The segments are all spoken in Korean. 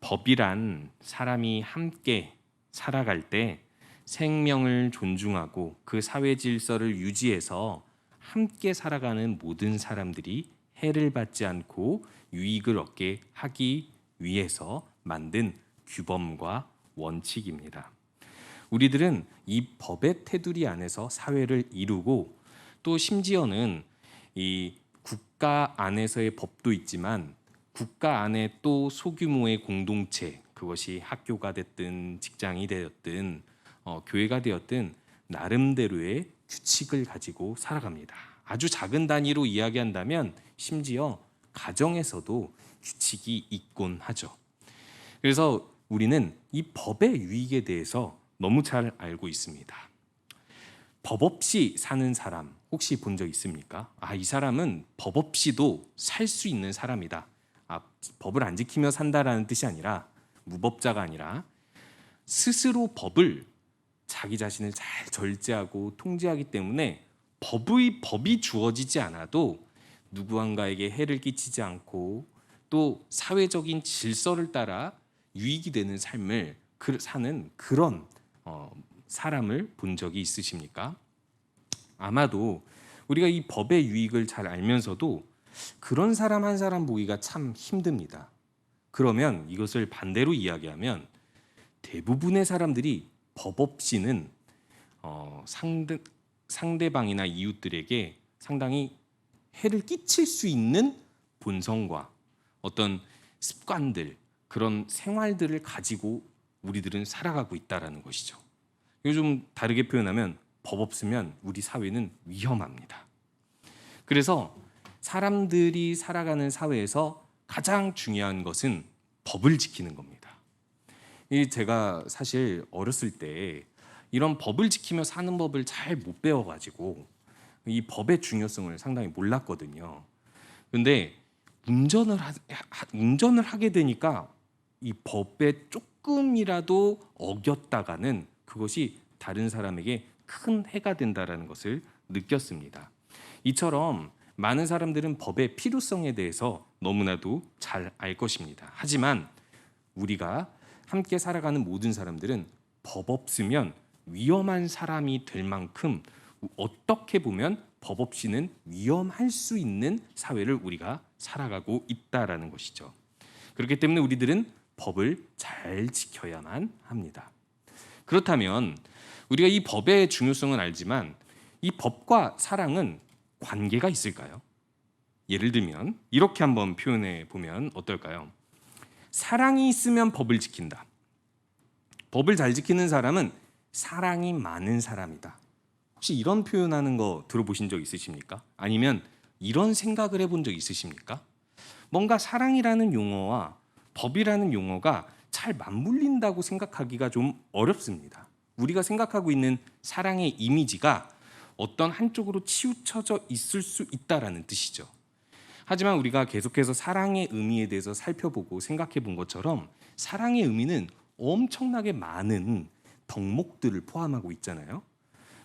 법이란 사람이 함께 살아갈 때 생명을 존중하고 그 사회 질서를 유지해서 함께 살아가는 모든 사람들이 해를 받지 않고 유익을 얻게 하기 위해서 만든 규범과 원칙입니다. 우리들은 이 법의 테두리 안에서 사회를 이루고 또 심지어는 이 국가 안에서의 법도 있지만 국가 안에 또 소규모의 공동체, 그것이 학교가 됐든 직장이 되었든 교회가 되었든 나름대로의 규칙을 가지고 살아갑니다. 아주 작은 단위로 이야기한다면 심지어 가정에서도 규칙이 있곤 하죠. 그래서 우리는 이 법의 유익에 대해서 너무 잘 알고 있습니다. 법 없이 사는 사람 혹시 본 적 있습니까? 이 사람은 법 없이도 살 수 있는 사람이다. 법을 안 지키며 산다라는 뜻이 아니라 무법자가 아니라 스스로 법을 자기 자신을 잘 절제하고 통제하기 때문에 법이 주어지지 않아도 누구한가에게 해를 끼치지 않고 또 사회적인 질서를 따라 유익이 되는 삶을 사는 그런 사람을 본 적이 있으십니까? 아마도 우리가 이 법의 유익을 잘 알면서도 그런 사람 한 사람 보기가 참 힘듭니다. 그러면 이것을 반대로 이야기하면 대부분의 사람들이 법 없이는 상대방이나 이웃들에게 상당히 해를 끼칠 수 있는 본성과 어떤 습관들, 그런 생활들을 가지고 우리들은 살아가고 있다는 것이죠. 이거 좀 다르게 표현하면 법 없으면 우리 사회는 위험합니다. 그래서 사람들이 살아가는 사회에서 가장 중요한 것은 법을 지키는 겁니다. 제가 사실 어렸을 때 이런 법을 지키며 사는 법을 잘 못 배워가지고 이 법의 중요성을 상당히 몰랐거든요. 근데 운전을 하게 되니까 이 법에 조금이라도 어겼다가는 그것이 다른 사람에게 큰 해가 된다는 것을 느꼈습니다. 이처럼 많은 사람들은 법의 필요성에 대해서 너무나도 잘 알 것입니다. 하지만 우리가 함께 살아가는 모든 사람들은 법 없으면 위험한 사람이 될 만큼 어떻게 보면 법 없이는 위험할 수 있는 사회를 우리가 살아가고 있다라는 것이죠. 그렇기 때문에 우리들은 법을 잘 지켜야만 합니다. 그렇다면 우리가 이 법의 중요성은 알지만 이 법과 사랑은 관계가 있을까요? 예를 들면 이렇게 한번 표현해 보면 어떨까요? 사랑이 있으면 법을 지킨다. 법을 잘 지키는 사람은 사랑이 많은 사람이다. 혹시 이런 표현하는 거 들어보신 적 있으십니까? 아니면 이런 생각을 해본 적 있으십니까? 뭔가 사랑이라는 용어와 법이라는 용어가 잘 맞물린다고 생각하기가 좀 어렵습니다. 우리가 생각하고 있는 사랑의 이미지가 어떤 한쪽으로 치우쳐져 있을 수 있다라는 뜻이죠. 하지만 우리가 계속해서 사랑의 의미에 대해서 살펴보고 생각해 본 것처럼 사랑의 의미는 엄청나게 많은 덕목들을 포함하고 있잖아요.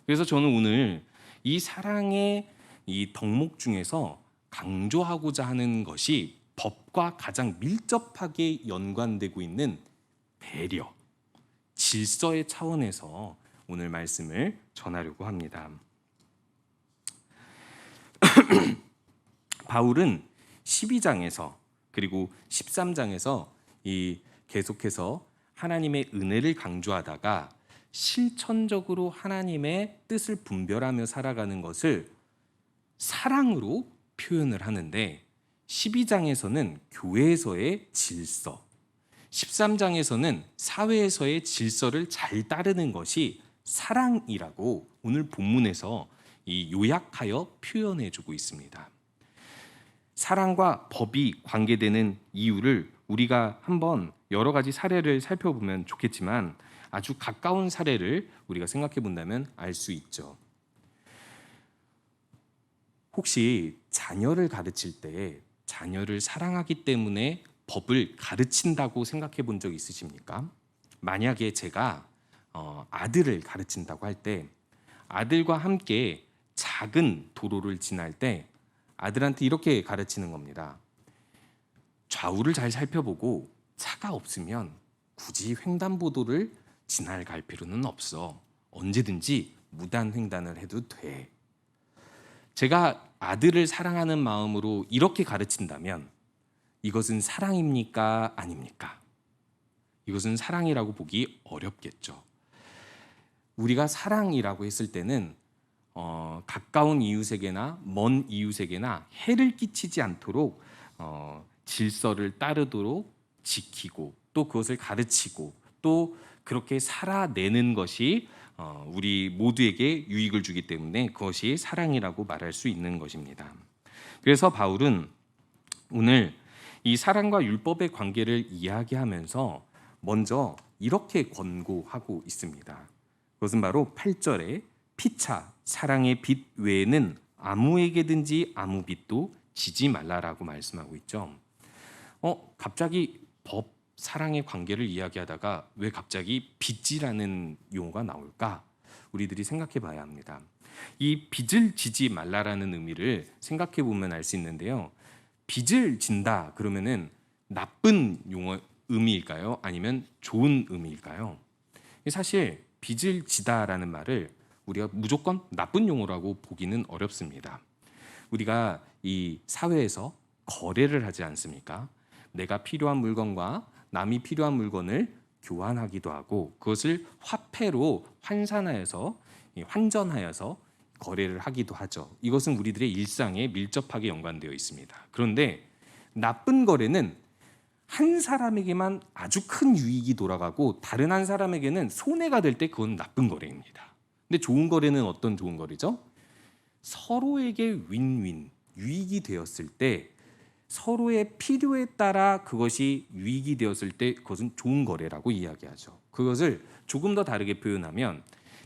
그래서 저는 오늘 이 사랑의 이 덕목 중에서 강조하고자 하는 것이 법과 가장 밀접하게 연관되고 있는 배려, 질서의 차원에서 오늘 말씀을 전하려고 합니다. 바울은 12장에서 그리고 13장에서 계속해서 하나님의 은혜를 강조하다가 실천적으로 하나님의 뜻을 분별하며 살아가는 것을 사랑으로 표현을 하는데 12장에서는 교회에서의 질서, 13장에서는 사회에서의 질서를 잘 따르는 것이 사랑이라고 오늘 본문에서 요약하여 표현해주고 있습니다. 사랑과 법이 관계되는 이유를 우리가 한번 여러 가지 사례를 살펴보면 좋겠지만 아주 가까운 사례를 우리가 생각해 본다면 알 수 있죠. 혹시 자녀를 가르칠 때 자녀를 사랑하기 때문에 법을 가르친다고 생각해 본 적 있으십니까? 만약에 제가 아들을 가르친다고 할 때 아들과 함께 작은 도로를 지날 때 아들한테 이렇게 가르치는 겁니다. 좌우를 잘 살펴보고 차가 없으면 굳이 횡단보도를 지나갈 필요는 없어. 언제든지 무단횡단을 해도 돼. 제가 아들을 사랑하는 마음으로 이렇게 가르친다면 이것은 사랑입니까? 아닙니까? 이것은 사랑이라고 보기 어렵겠죠. 우리가 사랑이라고 했을 때는 가까운 이웃에게나 먼 이웃에게나 해를 끼치지 않도록 질서를 따르도록 지키고 또 그것을 가르치고 또 그렇게 살아내는 것이 우리 모두에게 유익을 주기 때문에 그것이 사랑이라고 말할 수 있는 것입니다. 그래서 바울은 오늘 이 사랑과 율법의 관계를 이야기하면서 먼저 이렇게 권고하고 있습니다. 그것은 바로 8절에 피차 사랑의 빚 외에는 아무에게든지 아무 빚도 지지 말라라고 말씀하고 있죠. 갑자기 법, 사랑의 관계를 이야기하다가 왜 갑자기 빚이라는 용어가 나올까? 우리들이 생각해 봐야 합니다. 이 빚을 지지 말라라는 의미를 생각해 보면 알 수 있는데요. 빚을 진다 그러면은 나쁜 용어 의미일까요? 아니면 좋은 의미일까요? 사실 빚을 지다라는 말을 우리가 무조건 나쁜 용어라고 보기는 어렵습니다. 우리가 이 사회에서 거래를 하지 않습니까? 내가 필요한 물건과 남이 필요한 물건을 교환하기도 하고 그것을 화폐로 환전하여서 거래를 하기도 하죠. 이것은 우리들의 일상에 밀접하게 연관되어 있습니다. 그런데 나쁜 거래는 한 사람에게만 아주 큰 유익이 돌아가고 다른 한 사람에게는 손해가 될 때 그건 나쁜 거래입니다. 근데 좋은 거래는 어떤 좋은 거래죠? 서로에게 윈윈, 유익이 되었을 때 서로의 필요에 따라 그것이 유익이 되었을 때 그것은 좋은 거래라고 이야기하죠. 그것을 조금 더 다르게 표현하면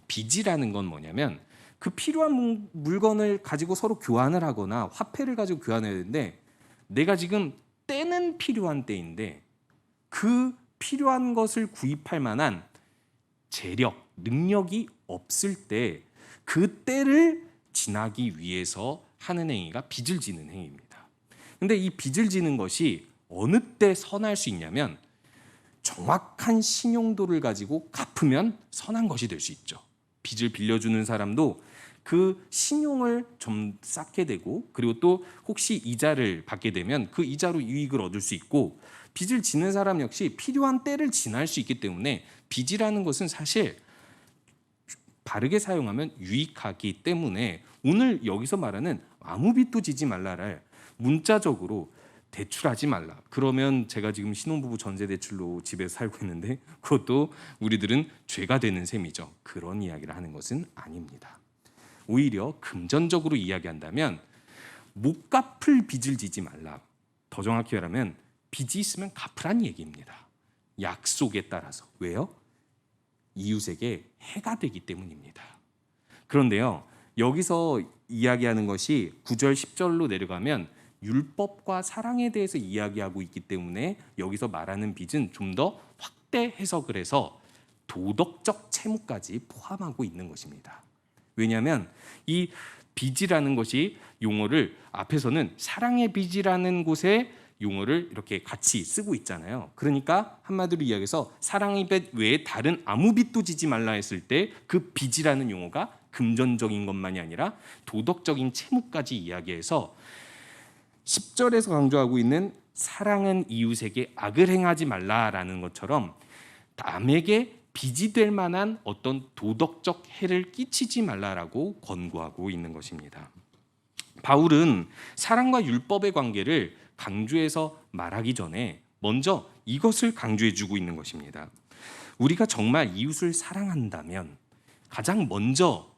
빚이라는 건 뭐냐면 그 필요한 물건을 가지고 서로 교환을 하거나 화폐를 가지고 교환해야 되는데 내가 지금 때는 필요한 때인데 그 필요한 것을 구입할 만한 재력, 능력이 없을 때 그 때를 지나기 위해서 하는 행위가 빚을 지는 행위입니다. 근데 이 빚을 지는 것이 어느 때 선할 수 있냐면 정확한 신용도를 가지고 갚으면 선한 것이 될 수 있죠. 빚을 빌려주는 사람도 그 신용을 좀 쌓게 되고 그리고 또 혹시 이자를 받게 되면 그 이자로 이익을 얻을 수 있고 빚을 지는 사람 역시 필요한 때를 지날 수 있기 때문에 빚이라는 것은 사실 바르게 사용하면 유익하기 때문에 오늘 여기서 말하는 아무 빚도 지지 말라를 문자적으로 대출하지 말라. 그러면 제가 지금 신혼부부 전세대출로 집에서 살고 있는데 그것도 우리들은 죄가 되는 셈이죠. 그런 이야기를 하는 것은 아닙니다. 오히려 금전적으로 이야기한다면 못 갚을 빚을 지지 말라. 더 정확히 말하면 빚이 있으면 갚으란 얘기입니다. 약속에 따라서. 왜요? 이웃에게 해가 되기 때문입니다. 그런데요. 여기서 이야기하는 것이 9절 10절로 내려가면 율법과 사랑에 대해서 이야기하고 있기 때문에 여기서 말하는 빚은 좀 더 확대 해석을 해서 도덕적 채무까지 포함하고 있는 것입니다. 왜냐하면 이 빚이라는 것이 용어를 앞에서는 사랑의 빚이라는 곳에 용어를 이렇게 같이 쓰고 있잖아요. 그러니까 한마디로 이야기해서 사랑의 빚 외에 다른 아무 빚도 지지 말라 했을 때 그 빚이라는 용어가 금전적인 것만이 아니라 도덕적인 채무까지 이야기해서 10절에서 강조하고 있는 사랑은 이웃에게 악을 행하지 말라라는 것처럼 남에게 빚이 될 만한 어떤 도덕적 해를 끼치지 말라라고 권고하고 있는 것입니다. 바울은 사랑과 율법의 관계를 강조해서 말하기 전에 먼저 이것을 강조해주고 있는 것입니다. 우리가 정말 이웃을 사랑한다면 가장 먼저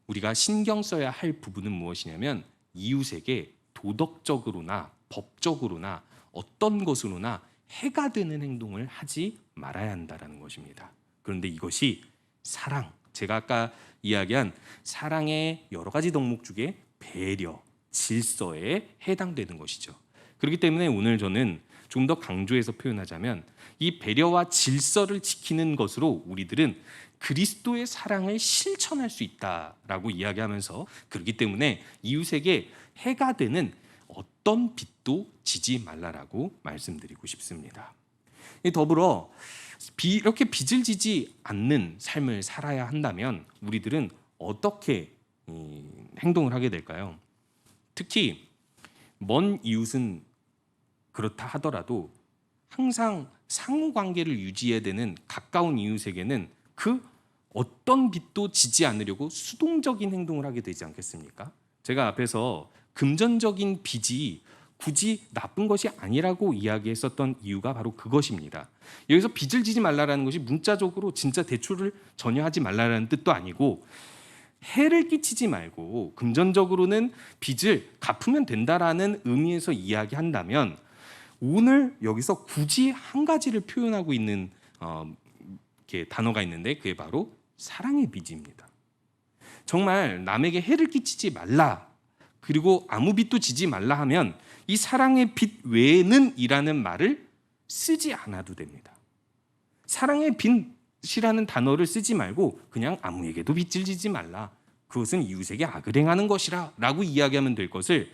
우리가 신경 써야 할 부분은 무엇이냐면 이웃에게 도덕적으로나 법적으로나 어떤 것으로나 해가 되는 행동을 하지 말아야 한다는 것입니다. 그런데 이것이 사랑, 제가 아까 이야기한 사랑의 여러 가지 덕목 중에 배려, 질서에 해당되는 것이죠. 그렇기 때문에 오늘 저는 좀 더 강조해서 표현하자면 이 배려와 질서를 지키는 것으로 우리들은 그리스도의 사랑을 실천할 수 있다라고 이야기하면서 그렇기 때문에 이웃에게 해가 되는 어떤 빚도 지지 말라라고 말씀드리고 싶습니다. 더불어 이렇게 빚을 지지 않는 삶을 살아야 한다면 우리들은 어떻게 행동을 하게 될까요? 특히 먼 이웃은 그렇다 하더라도 항상 상호 관계를 유지해야 되는 가까운 이웃에게는 그 어떤 빚도 지지 않으려고 수동적인 행동을 하게 되지 않겠습니까? 제가 앞에서 금전적인 빚이 굳이 나쁜 것이 아니라고 이야기했었던 이유가 바로 그것입니다. 여기서 빚을 지지 말라라는 것이 문자적으로 진짜 대출을 전혀 하지 말라라는 뜻도 아니고 해를 끼치지 말고 금전적으로는 빚을 갚으면 된다라는 의미에서 이야기한다면 오늘 여기서 굳이 한 가지를 표현하고 있는 이렇게 단어가 있는데 그게 바로 사랑의 빚입니다. 정말 남에게 해를 끼치지 말라 그리고 아무 빚도 지지 말라 하면 이 사랑의 빚 외에는 이라는 말을 쓰지 않아도 됩니다. 사랑의 빚이라는 단어를 쓰지 말고 그냥 아무에게도 빚을 지지 말라. 그것은 이웃에게 악을 행하는 것이라 라고 이야기하면 될 것을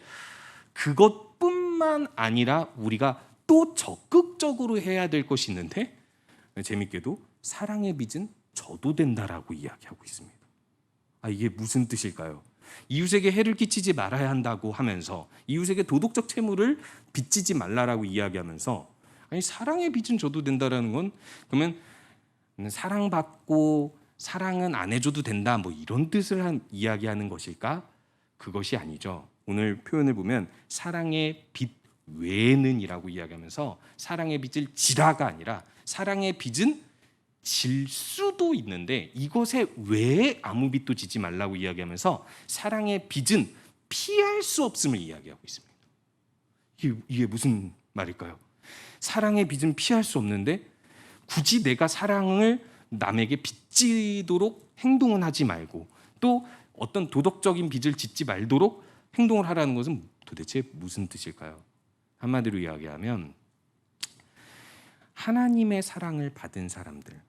그것뿐만 아니라 우리가 또 적극적으로 해야 될 것이 있는데 재밌게도 사랑의 빚은 져도 된다라고 이야기하고 있습니다. 이게 무슨 뜻일까요? 이웃에게 해를 끼치지 말아야 한다고 하면서 이웃에게 도덕적 채무를 빚지지 말라라고 이야기하면서 사랑의 빚은 져도 된다라는 건 그러면 사랑받고 사랑은 안 해줘도 된다 뭐 이런 뜻을 이야기하는 것일까? 그것이 아니죠. 오늘 표현을 보면 사랑의 빚 외에는 이라고 이야기하면서 사랑의 빚을 지라가 아니라 사랑의 빚은 질 수도 있는데 이것에 왜 아무 빚도 지지 말라고 이야기하면서 사랑의 빚은 피할 수 없음을 이야기하고 있습니다. 이게 무슨 말일까요? 사랑의 빚은 피할 수 없는데 굳이 내가 사랑을 남에게 빚지도록 행동은 하지 말고 또 어떤 도덕적인 빚을 짓지 말도록 행동을 하라는 것은 도대체 무슨 뜻일까요? 한마디로 이야기하면 하나님의 사랑을 받은 사람들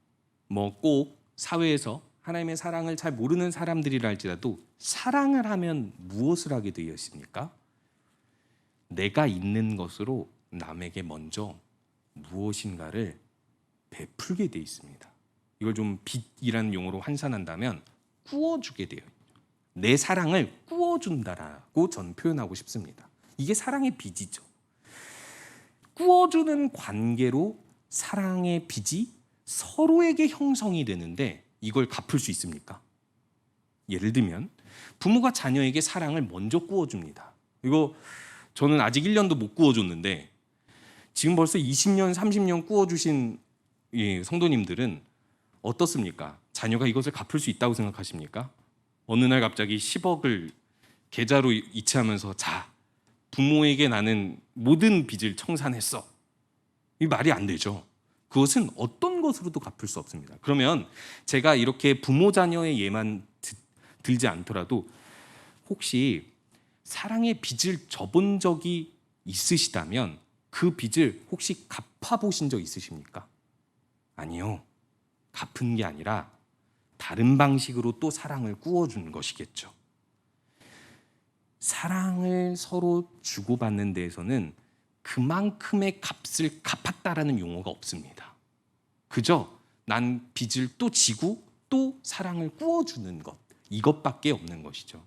꼭 사회에서 하나님의 사랑을 잘 모르는 사람들이라 할지라도 사랑을 하면 무엇을 하게 되어 있습니까? 내가 있는 것으로 남에게 먼저 무엇인가를 베풀게 되어 있습니다. 이걸 좀 빚이라는 용어로 환산한다면 꾸어주게 돼요. 내 사랑을 꾸어준다라고 저는 표현하고 싶습니다. 이게 사랑의 빚이죠. 꾸어주는 관계로 사랑의 빚이 서로에게 형성이 되는데 이걸 갚을 수 있습니까? 예를 들면 부모가 자녀에게 사랑을 먼저 꾸어줍니다. 이거 저는 아직 1년도 못 꾸어줬는데 지금 벌써 20년, 30년 꾸어주신 성도님들은 어떻습니까? 자녀가 이것을 갚을 수 있다고 생각하십니까? 어느 날 갑자기 10억을 계좌로 이체하면서 부모에게 나는 모든 빚을 청산했어. 이 말이 안 되죠. 그것은 어떤 것으로도 갚을 수 없습니다. 그러면 제가 이렇게 부모 자녀의 예만 들지 않더라도 혹시 사랑의 빚을 져본 적이 있으시다면 그 빚을 혹시 갚아보신 적 있으십니까? 아니요. 갚은 게 아니라 다른 방식으로 또 사랑을 꾸어주는 것이겠죠. 사랑을 서로 주고받는 데에서는 그만큼의 값을 갚았다라는 용어가 없습니다. 그저 난 빚을 또 지고 또 사랑을 꾸어주는 것, 이것밖에 없는 것이죠.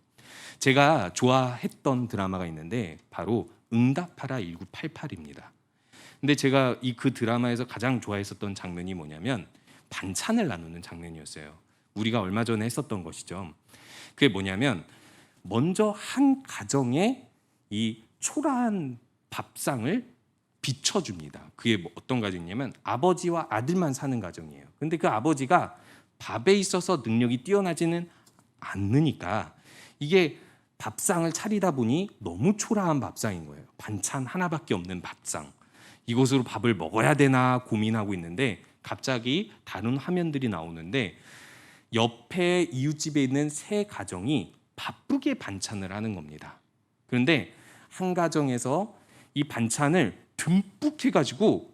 제가 좋아했던 드라마가 있는데 바로 응답하라 1988입니다. 근데 제가 그 드라마에서 가장 좋아했었던 장면이 뭐냐면 반찬을 나누는 장면이었어요. 우리가 얼마 전에 했었던 것이죠. 그게 뭐냐면 먼저 한 가정에 이 초라한 밥상을 비춰줍니다. 그게 어떤 가정이냐면 아버지와 아들만 사는 가정이에요. 근데 그 아버지가 밥에 있어서 능력이 뛰어나지는 않으니까 이게 밥상을 차리다 보니 너무 초라한 밥상인 거예요. 반찬 하나밖에 없는 밥상. 이것으로 밥을 먹어야 되나 고민하고 있는데 갑자기 다른 화면들이 나오는데 옆에 이웃집에 있는 세 가정이 바쁘게 반찬을 하는 겁니다. 그런데 한 가정에서 이 반찬을 듬뿍 해가지고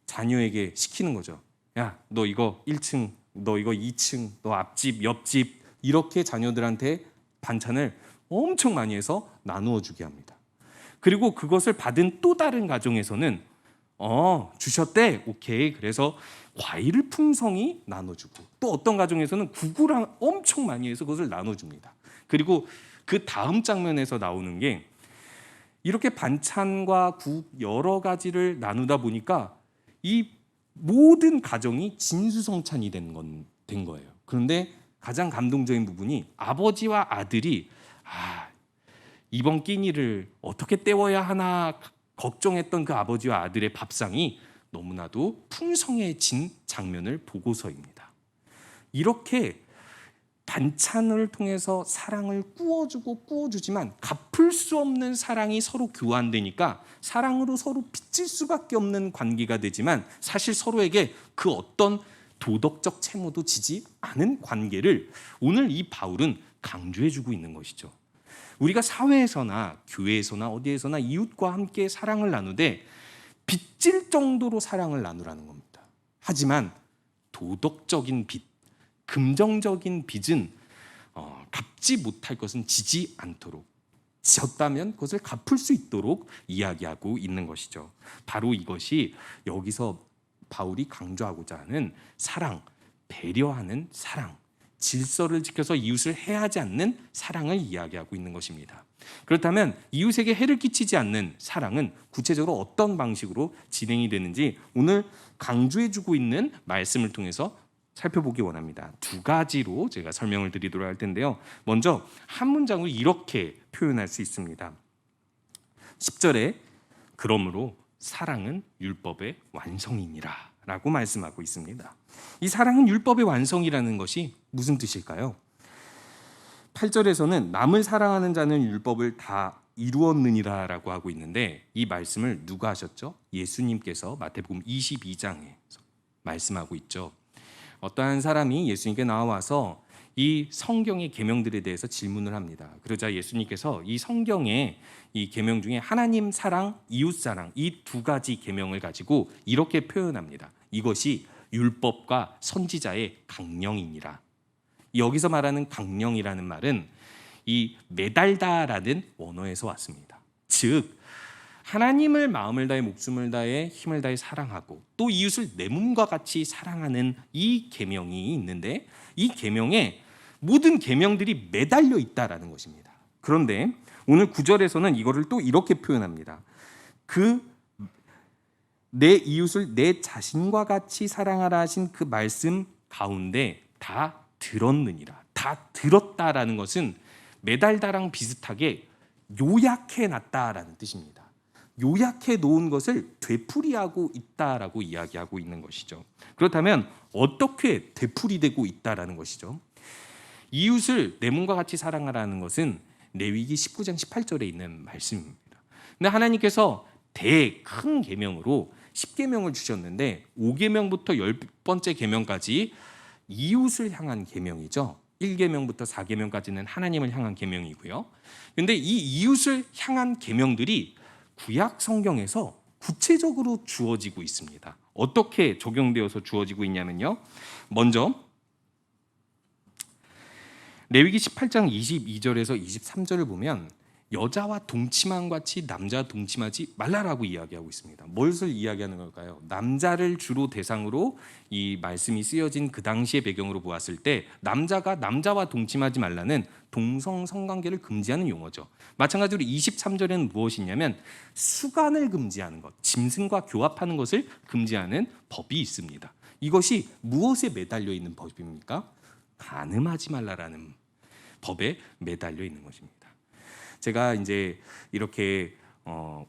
자녀에게 시키는 거죠. 야, 너 이거 1층, 너 이거 2층, 너 앞집, 옆집 이렇게 자녀들한테 반찬을 엄청 많이 해서 나누어 주게 합니다. 그리고 그것을 받은 또 다른 가정에서는 주셨대. 오케이. 그래서 과일을 풍성히 나눠주고, 또 어떤 가정에서는 국을 엄청 많이 해서 그것을 나눠줍니다. 그리고 그 다음 장면에서 나오는 게 이렇게 반찬과 국 여러 가지를 나누다 보니까 이 모든 가정이 진수성찬이 된 거예요. 그런데 가장 감동적인 부분이 아버지와 아들이 이번 끼니를 어떻게 때워야 하나 걱정했던 그 아버지와 아들의 밥상이 너무나도 풍성해진 장면을 보고서입니다. 이렇게 반찬을 통해서 사랑을 꾸어주지만 갚을 수 없는 사랑이 서로 교환되니까 사랑으로 서로 빚질 수밖에 없는 관계가 되지만 사실 서로에게 그 어떤 도덕적 채무도 지지 않은 관계를 오늘 이 바울은 강조해주고 있는 것이죠. 우리가 사회에서나 교회에서나 어디에서나 이웃과 함께 사랑을 나누되 빚질 정도로 사랑을 나누라는 겁니다. 하지만 도덕적인 빚, 금정적인 빚은 갚지 못할 것은 지지 않도록, 지었다면 그것을 갚을 수 있도록 이야기하고 있는 것이죠. 바로 이것이 여기서 바울이 강조하고자 하는 사랑, 배려하는 사랑, 질서를 지켜서 이웃을 해하지 않는 사랑을 이야기하고 있는 것입니다. 그렇다면 이웃에게 해를 끼치지 않는 사랑은 구체적으로 어떤 방식으로 진행이 되는지 오늘 강조해주고 있는 말씀을 통해서 살펴보기 원합니다. 두 가지로 제가 설명을 드리도록 할 텐데요. 먼저 한 문장으로 이렇게 표현할 수 있습니다. 10절에 그러므로 사랑은 율법의 완성이니라 라고 말씀하고 있습니다. 이 사랑은 율법의 완성이라는 것이 무슨 뜻일까요? 8절에서는 남을 사랑하는 자는 율법을 다 이루었느니라 라고 하고 있는데 이 말씀을 누가 하셨죠? 예수님께서 마태복음 22장에 말씀하고 있죠. 어떠한 사람이 예수님께 나와서 이 성경의 계명들에 대해서 질문을 합니다. 그러자 예수님께서 이 성경의 이 계명 중에 하나님 사랑, 이웃 사랑 이 두 가지 계명을 가지고 이렇게 표현합니다. 이것이 율법과 선지자의 강령이니라. 여기서 말하는 강령이라는 말은 이 매달다라는 원어에서 왔습니다. 즉 하나님을 마음을 다해 목숨을 다해 힘을 다해 사랑하고 또 이웃을 내 몸과 같이 사랑하는 이 계명이 있는데 이 계명에 모든 계명들이 매달려 있다라는 것입니다. 그런데 오늘 9절에서는 이거를 또 이렇게 표현합니다. 내 이웃을 내 자신과 같이 사랑하라 하신 그 말씀 가운데 다 들었느니라. 다 들었다라는 것은 매달다랑 비슷하게 요약해 놨다라는 뜻입니다. 요약해 놓은 것을 되풀이하고 있다라고 이야기하고 있는 것이죠. 그렇다면 어떻게 되풀이되고 있다라는 것이죠. 이웃을 내 몸과 같이 사랑하라는 것은 레위기 19장 18절에 있는 말씀입니다. 근데 하나님께서 큰 계명으로 10계명을 주셨는데 5계명부터 10번째 계명까지 이웃을 향한 계명이죠. 1계명부터 4계명까지는 하나님을 향한 계명이고요. 근데 이 이웃을 향한 계명들이 구약 성경에서 구체적으로 주어지고 있습니다. 어떻게 적용되어서 주어지고 있냐면요. 먼저 레위기 18장 22절에서 23절을 보면 여자와 동침한 같이 남자와 동침하지 말라라고 이야기하고 있습니다. 무엇을 이야기하는 걸까요? 남자를 주로 대상으로 이 말씀이 쓰여진 그 당시의 배경으로 보았을 때 남자가 남자와 동침하지 말라는 동성 성관계를 금지하는 용어죠. 마찬가지로 23절에는 무엇이냐면 수간을 금지하는 것, 짐승과 교합하는 것을 금지하는 법이 있습니다. 이것이 무엇에 매달려 있는 법입니까? 간음하지 말라라는 법에 매달려 있는 것입니다. 제가 이제 이렇게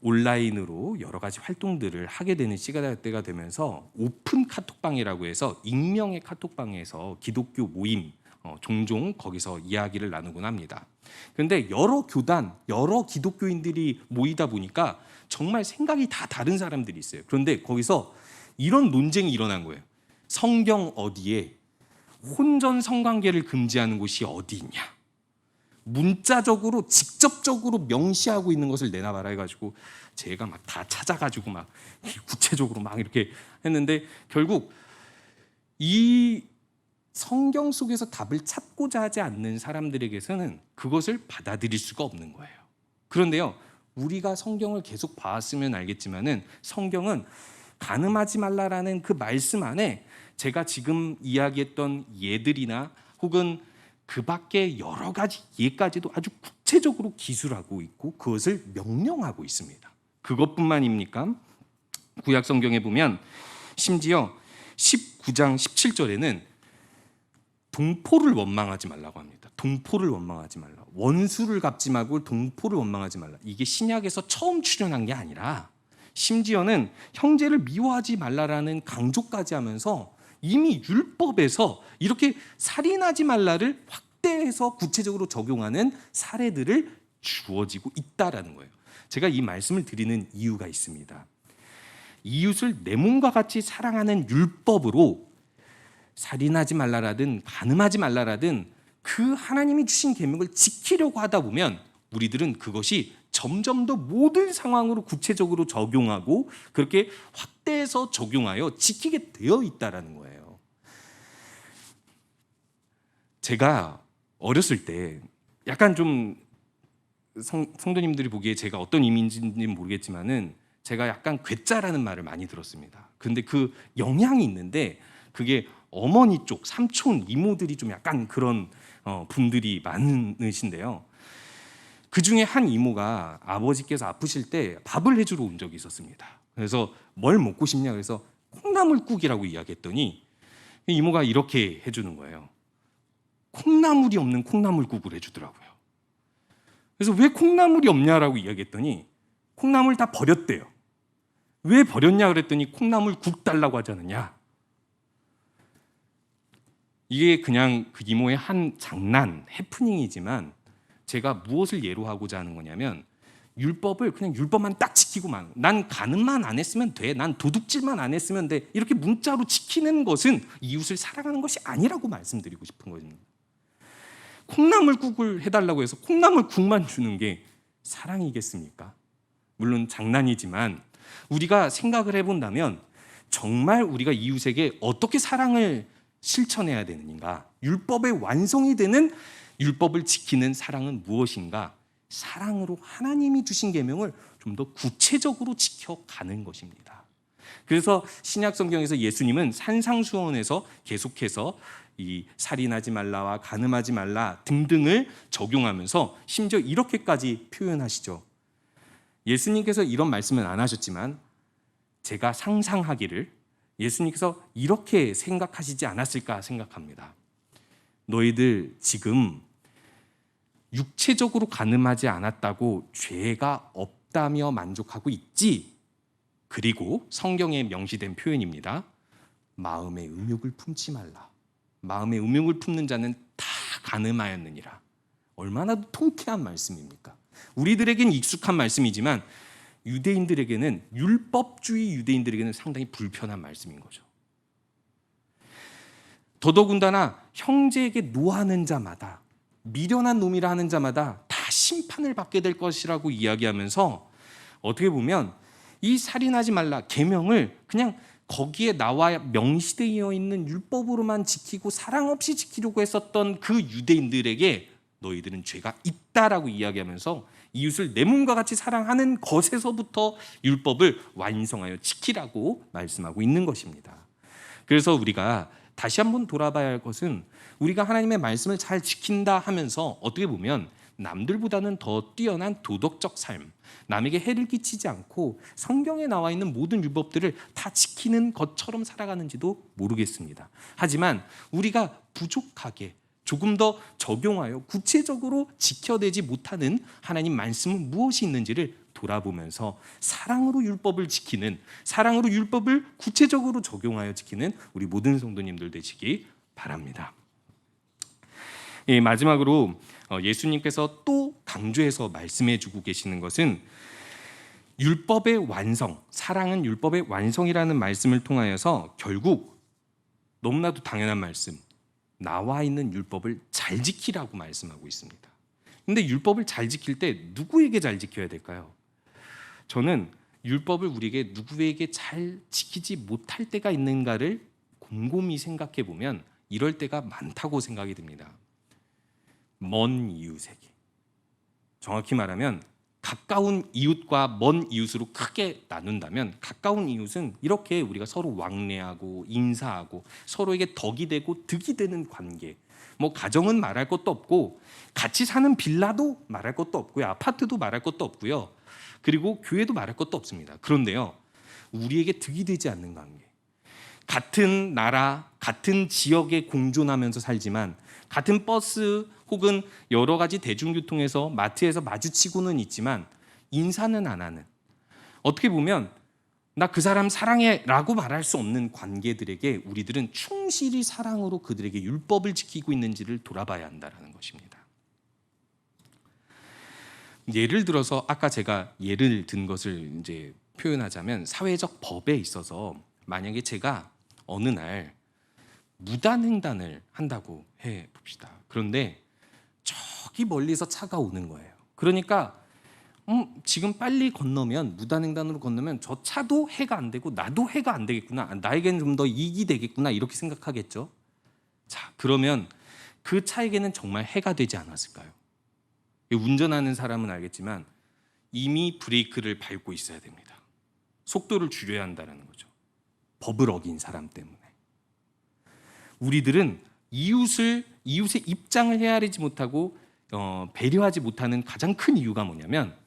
온라인으로 여러 가지 활동들을 하게 되는 시간대가 되면서 오픈 카톡방이라고 해서 익명의 카톡방에서 기독교 모임 종종 거기서 이야기를 나누곤 합니다. 그런데 여러 교단, 여러 기독교인들이 모이다 보니까 정말 생각이 다 다른 사람들이 있어요. 그런데 거기서 이런 논쟁이 일어난 거예요. 성경 어디에 혼전 성관계를 금지하는 곳이 어디 있냐? 문자적으로 직접적으로 명시하고 있는 것을 내놔봐라 해가지고 제가 막 다 찾아가지고 막 구체적으로 막 이렇게 했는데 결국 이 성경 속에서 답을 찾고자 하지 않는 사람들에게서는 그것을 받아들일 수가 없는 거예요. 그런데요, 우리가 성경을 계속 봐왔으면 알겠지만은 성경은 간음하지 말라라는 그 말씀 안에 제가 지금 이야기했던 예들이나 혹은 그 밖에 여러 가지 예까지도 아주 구체적으로 기술하고 있고 그것을 명령하고 있습니다. 그것뿐만입니까? 구약 성경에 보면 심지어 19장 17절에는 동포를 원망하지 말라고 합니다. 동포를 원망하지 말라. 원수를 갚지 말고 동포를 원망하지 말라. 이게 신약에서 처음 출현한 게 아니라 심지어는 형제를 미워하지 말라라는 강조까지 하면서 이미 율법에서 이렇게 살인하지 말라를 확대해서 구체적으로 적용하는 사례들을 주어지고 있다라는 거예요. 제가 이 말씀을 드리는 이유가 있습니다. 이웃을 내 몸과 같이 사랑하는 율법으로 살인하지 말라라든 간음하지 말라라든 그 하나님이 주신 계명을 지키려고 하다 보면 우리들은 그것이 점점 더 모든 상황으로 구체적으로 적용하고 그렇게 확대해서 적용하여 지키게 되어 있다라는 거예요. 제가 어렸을 때 약간 좀 성도님들이 보기에 제가 어떤 이미인지는 모르겠지만은 제가 약간 괴짜라는 말을 많이 들었습니다. 근데 그 영향이 있는데 그게 어머니 쪽 삼촌 이모들이 좀 약간 그런 분들이 많으신데요. 그 중에 한 이모가 아버지께서 아프실 때 밥을 해주러 온 적이 있었습니다. 그래서 뭘 먹고 싶냐 그래서 콩나물국이라고 이야기했더니 이모가 이렇게 해주는 거예요. 콩나물이 없는 콩나물국을 해주더라고요. 그래서 왜 콩나물이 없냐라고 이야기했더니 콩나물 다 버렸대요. 왜 버렸냐 그랬더니 콩나물국 달라고 하지 않느냐. 이게 그냥 그 이모의 한 장난, 해프닝이지만 제가 무엇을 예로 하고자 하는 거냐면 율법을 그냥 율법만 딱 지키고만 난 간음만 안 했으면 돼. 난 도둑질만 안 했으면 돼. 이렇게 문자로 지키는 것은 이웃을 사랑하는 것이 아니라고 말씀드리고 싶은 거거든요. 콩나물국을 해달라고 해서 콩나물국만 주는 게 사랑이겠습니까? 물론 장난이지만 우리가 생각을 해본다면 정말 우리가 이웃에게 어떻게 사랑을 실천해야 되는가? 율법의 완성이 되는 율법을 지키는 사랑은 무엇인가? 사랑으로 하나님이 주신 계명을 좀 더 구체적으로 지켜가는 것입니다. 그래서 신약 성경에서 예수님은 산상수훈에서 계속해서 이 살인하지 말라와 간음하지 말라 등등을 적용하면서 심지어 이렇게까지 표현하시죠. 예수님께서 이런 말씀은 안 하셨지만 제가 상상하기를 예수님께서 이렇게 생각하시지 않았을까 생각합니다. 너희들 지금 육체적으로 간음하지 않았다고 죄가 없다며 만족하고 있지? 그리고 성경에 명시된 표현입니다. 마음의 음욕을 품지 말라. 마음의 음욕을 품는 자는 다 간음하였느니라. 얼마나 통쾌한 말씀입니까? 우리들에겐 익숙한 말씀이지만 유대인들에게는 율법주의 유대인들에게는 상당히 불편한 말씀인 거죠. 더더군다나 형제에게 노하는 자마다 미련한 놈이라 하는 자마다 다 심판을 받게 될 것이라고 이야기하면서 어떻게 보면 이 살인하지 말라 계명을 그냥 거기에 나와 명시되어 있는 율법으로만 지키고 사랑 없이 지키려고 했었던 그 유대인들에게 너희들은 죄가 있다라고 이야기하면서 이웃을 내 몸과 같이 사랑하는 것에서부터 율법을 완성하여 지키라고 말씀하고 있는 것입니다. 그래서 우리가 다시 한번 돌아봐야 할 것은 우리가 하나님의 말씀을 잘 지킨다 하면서 어떻게 보면 남들보다는 더 뛰어난 도덕적 삶, 남에게 해를 끼치지 않고 성경에 나와 있는 모든 율법들을 다 지키는 것처럼 살아가는지도 모르겠습니다. 하지만 우리가 부족하게 조금 더 적용하여 구체적으로 지켜내지 못하는 하나님 말씀은 무엇이 있는지를 돌아보면서 사랑으로 율법을 지키는, 사랑으로 율법을 구체적으로 적용하여 지키는 우리 모든 성도님들 되시기 바랍니다. 마지막으로 예수님께서 또 강조해서 말씀해주고 계시는 것은 율법의 완성, 사랑은 율법의 완성이라는 말씀을 통하여서 결국 너무나도 당연한 말씀, 나와 있는 율법을 잘 지키라고 말씀하고 있습니다. 근데 율법을 잘 지킬 때 누구에게 잘 지켜야 될까요? 저는 율법을 우리에게 누구에게 잘 지키지 못할 때가 있는가를 곰곰이 생각해 보면 이럴 때가 많다고 생각이 듭니다. 먼 이웃에게, 정확히 말하면 가까운 가까운 이웃과 먼 이웃으로 크게 나눈다면, 가까운 이웃은 이렇게 우리가 서로 왕래하고 인사하고 서로에게 덕이 되고 득이 되는 관계. 뭐 가정은 말할 것도 없고, 같이 사는 빌라도 말할 것도 없고요, 아파트도 말할 것도 없고요, 그리고 교회도 말할 것도 없습니다. 그런데요, 우리에게 득이 되지 않는 관계, 같은 나라, 같은 지역에 공존하면서 살지만 같은 버스 혹은 여러 가지 대중교통에서, 마트에서 마주치고는 있지만 인사는 안 하는, 어떻게 보면 나 그 사람 사랑해 라고 말할 수 없는 관계들에게 우리들은 충실히 사랑으로 그들에게 율법을 지키고 있는지를 돌아봐야 한다는 것입니다. 예를 들어서 아까 제가 예를 든 것을 이제 표현하자면, 사회적 법에 있어서 만약에 제가 어느 날 무단횡단을 한다고 해 봅시다. 그런데 저기 멀리서 차가 오는 거예요. 그러니까 지금 빨리 건너면, 무단횡단으로 건너면 저 차도 해가 안 되고 나도 해가 안 되겠구나, 나에게는 좀 더 이익이 되겠구나, 이렇게 생각하겠죠. 자, 그러면 그 차에게는 정말 해가 되지 않았을까요? 운전하는 사람은 알겠지만 이미 브레이크를 밟고 있어야 됩니다. 속도를 줄여야 한다는 거죠. 법을 어긴 사람 때문에. 우리들은 이웃의 입장을 헤아리지 못하고 배려하지 못하는 가장 큰 이유가 뭐냐면,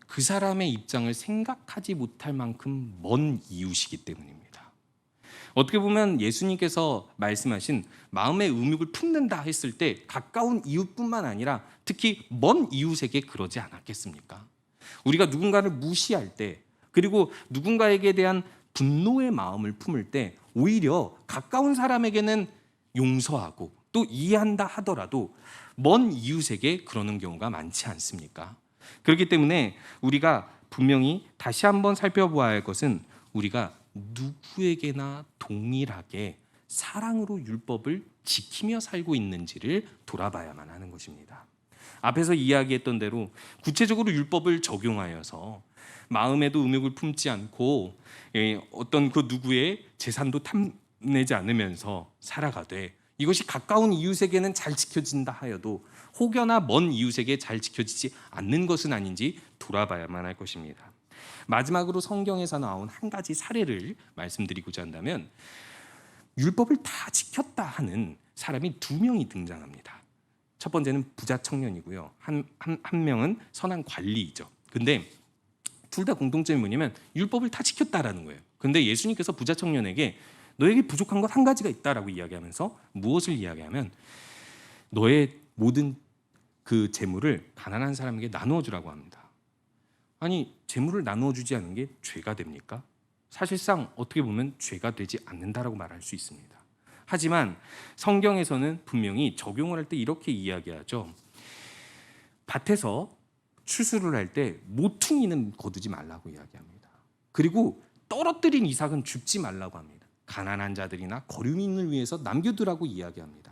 그 사람의 입장을 생각하지 못할 만큼 먼 이웃이기 때문입니다. 어떻게 보면 예수님께서 말씀하신 마음의 음욕을 품는다 했을 때 가까운 이웃뿐만 아니라 특히 먼 이웃에게 그러지 않았겠습니까? 우리가 누군가를 무시할 때, 그리고 누군가에게 대한 분노의 마음을 품을 때 오히려 가까운 사람에게는 용서하고 또 이해한다 하더라도 먼 이웃에게 그러는 경우가 많지 않습니까? 그렇기 때문에 우리가 분명히 다시 한번 살펴보아야 할 것은, 우리가 누구에게나 동일하게 사랑으로 율법을 지키며 살고 있는지를 돌아봐야만 하는 것입니다. 앞에서 이야기했던 대로 구체적으로 율법을 적용하여서 마음에도 음욕을 품지 않고 어떤 그 누구의 재산도 탐내지 않으면서 살아가되, 이것이 가까운 이웃에게는 잘 지켜진다 하여도 혹여나 먼 이웃에게 잘 지켜지지 않는 것은 아닌지 돌아봐야만 할 것입니다. 마지막으로 성경에서 나온 한 가지 사례를 말씀드리고자 한다면, 율법을 다 지켰다 하는 사람이 두 명이 등장합니다. 첫 번째는 부자 청년이고요, 한 명은 선한 관리이죠. 근데 둘 다 공통점이 뭐냐면 율법을 다 지켰다라는 거예요. 근데 예수님께서 부자 청년에게 너에게 부족한 것 한 가지가 있다라고 이야기하면서 무엇을 이야기하면, 너의 모든 그 재물을 가난한 사람에게 나누어 주라고 합니다. 아니, 재물을 나누어 주지 않는 게 죄가 됩니까? 사실상 어떻게 보면 죄가 되지 않는다라고 말할 수 있습니다. 하지만 성경에서는 분명히 적용을 할 때 이렇게 이야기하죠. 밭에서 추수를 할 때 모퉁이는 거두지 말라고 이야기합니다. 그리고 떨어뜨린 이삭은 줍지 말라고 합니다. 가난한 자들이나 거류민을 위해서 남겨두라고 이야기합니다.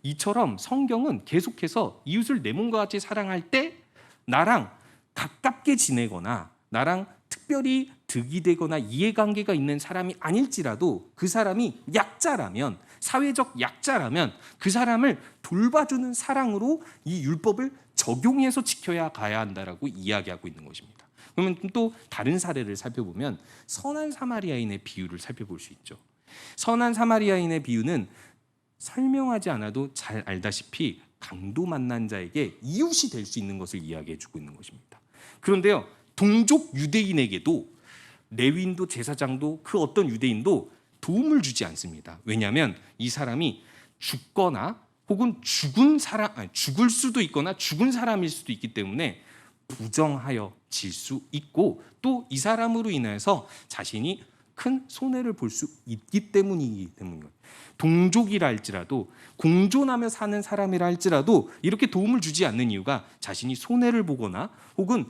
이처럼 성경은 계속해서 이웃을 내 몸과 같이 사랑할 때 나랑 가깝게 지내거나 나랑 특별히 득이 되거나 이해관계가 있는 사람이 아닐지라도, 그 사람이 약자라면, 사회적 약자라면 그 사람을 돌봐주는 사랑으로 이 율법을 적용해서 지켜야 가야 한다라고 이야기하고 있는 것입니다. 그러면 또 다른 사례를 살펴보면 선한 사마리아인의 비유를 살펴볼 수 있죠. 선한 사마리아인의 비유는 설명하지 않아도 잘 알다시피 강도 만난 자에게 이웃이 될 수 있는 것을 이야기해주고 있는 것입니다. 그런데요, 동족 유대인에게도 레위인도 제사장도 그 어떤 유대인도 도움을 주지 않습니다. 왜냐하면 이 사람이 죽거나 혹은 죽을 수도 있거나 죽은 사람일 수도 있기 때문에 부정하여 질 수 있고, 또 이 사람으로 인해서 자신이 큰 손해를 볼 수 있기 때문이기 때문이에요. 동족이라 할지라도, 공존하며 사는 사람이라 할지라도 이렇게 도움을 주지 않는 이유가 자신이 손해를 보거나 혹은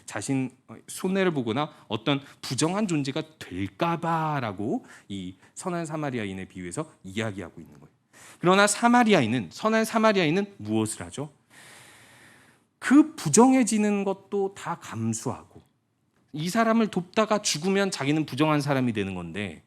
자신 손해를 보거나 어떤 부정한 존재가 될까봐라고 이 선한 사마리아인의 비유에서 이야기하고 있는 거예요. 그러나 선한 사마리아인은 무엇을 하죠? 그 부정해지는 것도 다 감수하고, 이 사람을 돕다가 죽으면 자기는 부정한 사람이 되는 건데,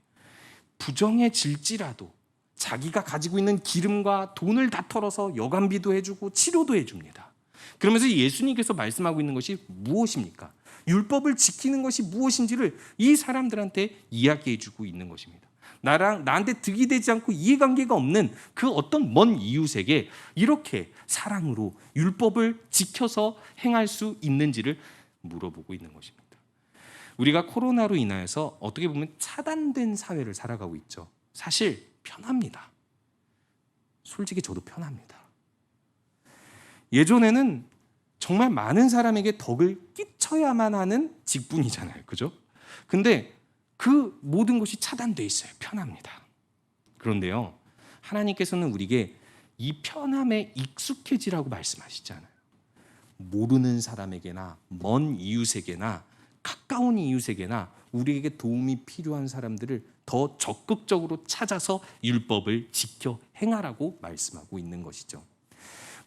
부정해질지라도 자기가 가지고 있는 기름과 돈을 다 털어서 여간비도 해주고 치료도 해줍니다. 그러면서 예수님께서 말씀하고 있는 것이 무엇입니까? 율법을 지키는 것이 무엇인지를 이 사람들한테 이야기해주고 있는 것입니다. 나한테 득이 되지 않고 이해관계가 없는 그 어떤 먼 이웃에게 이렇게 사랑으로 율법을 지켜서 행할 수 있는지를 물어보고 있는 것입니다. 우리가 코로나로 인하여서 어떻게 보면 차단된 사회를 살아가고 있죠. 사실 편합니다. 솔직히 저도 편합니다. 예전에는 정말 많은 사람에게 덕을 끼쳐야만 하는 직분이잖아요. 그죠? 근데 그 모든 것이 차단되어 있어요. 편합니다. 그런데요, 하나님께서는 우리에게 이 편함에 익숙해지라고 말씀하시잖아요. 모르는 사람에게나 먼 이웃에게나 가까운 이웃에게나 우리에게 도움이 필요한 사람들을 더 적극적으로 찾아서 율법을 지켜 행하라고 말씀하고 있는 것이죠.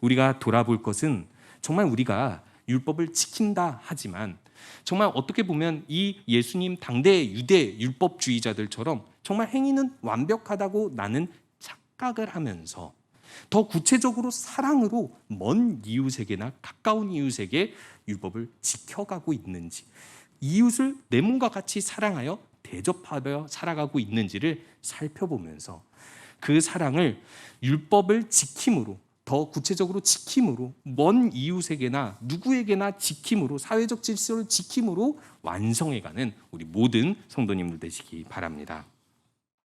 우리가 돌아볼 것은 정말 우리가 율법을 지킨다 하지만 정말 어떻게 보면 이 예수님 당대 유대 율법주의자들처럼 정말 행위는 완벽하다고 나는 착각을 하면서 더 구체적으로 사랑으로 먼 이웃에게나 가까운 이웃에게 율법을 지켜가고 있는지, 이웃을 내 몸과 같이 사랑하여 대접하며 살아가고 있는지를 살펴보면서 그 사랑을 율법을 지킴으로, 더 구체적으로 지킴으로, 먼 이웃에게나 누구에게나 지킴으로, 사회적 질서를 지킴으로 완성해가는 우리 모든 성도님들 되시기 바랍니다.